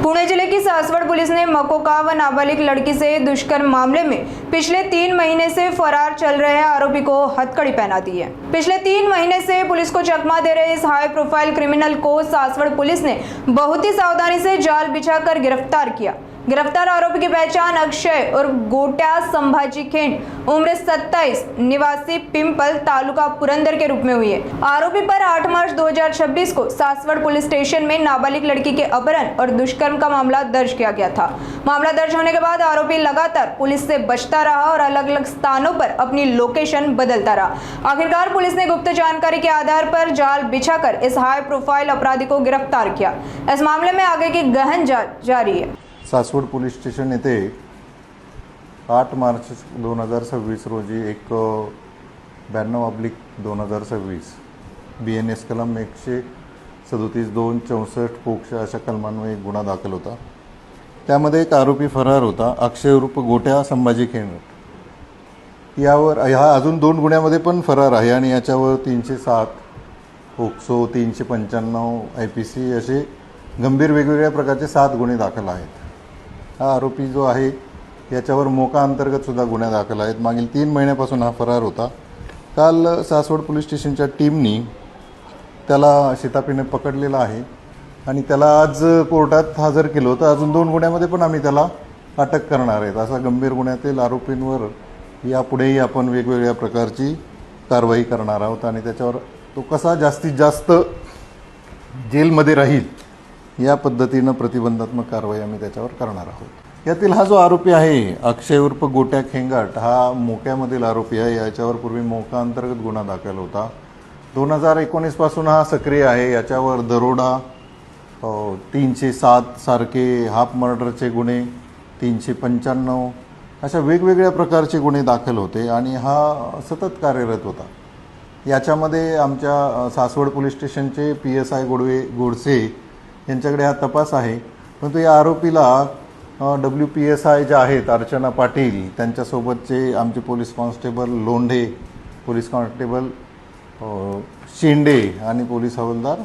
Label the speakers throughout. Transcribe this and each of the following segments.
Speaker 1: पुणे जिले की सासवड़ पुलिस ने मकोका व नाबालिग लड़की से दुष्कर्म मामले में पिछले 3 महीने से फरार चल रहे आरोपी को हथकड़ी पहना दी है। पिछले 3 महीने से पुलिस को चकमा दे रहे इस हाई प्रोफाइल क्रिमिनल को सासवड़ पुलिस ने बहुत ही सावधानी से जाल बिछाकर गिरफ्तार किया। गिरफ्तार आरोपी की पहचान अक्षय और गोट्या संभाजी खेंड उम्र 27 निवासी पिंपल तालुका पुरंदर के रूप में हुई है। आरोपी पर 8 मार्च 2026 को सासवड़ पुलिस स्टेशन में नाबालिग लड़की के अपहरण और दुष्कर्म का मामला दर्ज किया गया था। मामला दर्ज होने के बाद आरोपी लगातार पुलिस से बचता रहा और अलग अलग स्थानों पर अपनी लोकेशन बदलता रहा। आखिरकार पुलिस ने गुप्त जानकारी के आधार पर जाल बिछाकर इस हाई प्रोफाइल अपराधी को गिरफ्तार किया। इस मामले में आगे की गहन जांच जारी है।
Speaker 2: सासवड पोलीस स्टेशन येथे 8 मार्च 2026 रोजी एक 92/2026 BNS कलम 137 2 64 पोक्सो अशा कलमांवर एक गुन्हा दाखल होता। त्यामध्ये एक आरोपी फरार होता, अक्षय उर्फ गोट्या संभाजी खेंड। यावर अजून 2 गुन्ह्यामध्ये पण फरार आहे आणि याच्यावर 307 पोक्सो 395 IPC असे गंभीर वेगवेगळ्या प्रकारचे 7 गुन्हे दाखल आहेत। हा आरोपी जो आहे याच्यावर मोका अंतर्गत सुद्धा गुन्हे दाखल आहेत। मागील 3 महिन्यापासून हा फरार होता। काल सासवड पोलीस स्टेशनच्या टीमनी त्याला शिताफीने पकडलेला आहे आणि त्याला आज कोर्टात हजर केलं होतं। अजून 2 गुन्ह्यामध्ये पण आम्ही त्याला अटक करणार आहेत। असा गंभीर गुन्ह्यातील आरोपींवर यापुढेही आपण वेगवेगळ्या प्रकारची कारवाई करणार आहोत आणि त्याच्यावर तो कसा जास्तीत जास्त जेलमध्ये राहील या पद्धतीने प्रतिबंधात्मक कारवाई आम्ही त्याच्यावर करणार आहोत। यातील हा जो आरोपी आहे अक्षय उर्फ गोट्या खेंगाट हा मोक्यामधील आरोपी आहे। याच्यावर पूर्वी मोका अंतर्गत गुन्हा दाखल होता। 2019 पासून हा सक्रिय आहे। याच्यावर दरोडा 307 सारखे हाफ मर्डरचे गुन्हे 395 अशा वेगवेगळ्या प्रकारचे गुन्हे दाखल होते आणि हा सतत कार्यरत होता। याच्यामध्ये आमच्या सासवड पोलीस स्टेशनचे PSI गोडसे यांच्याकडे हा तपास आहे, परंतु या आरोपीला WPSI जे आहेत अर्चना पाटील त्यांच्यासोबतचे आमचे police constable Londhe, police constable Shinde आणि पोलीस हवालदार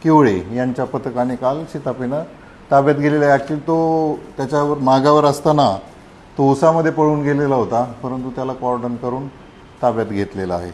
Speaker 2: किवळे यांच्या पथकाने काल शिताफीनं ताब्यात गेलेला आहे। ॲक्च्युली तो त्याच्यावर मागावर असताना तो उसामध्ये पळून गेलेला होता, परंतु त्याला कॉर्डन करून ताब्यात घेतलेला आहे।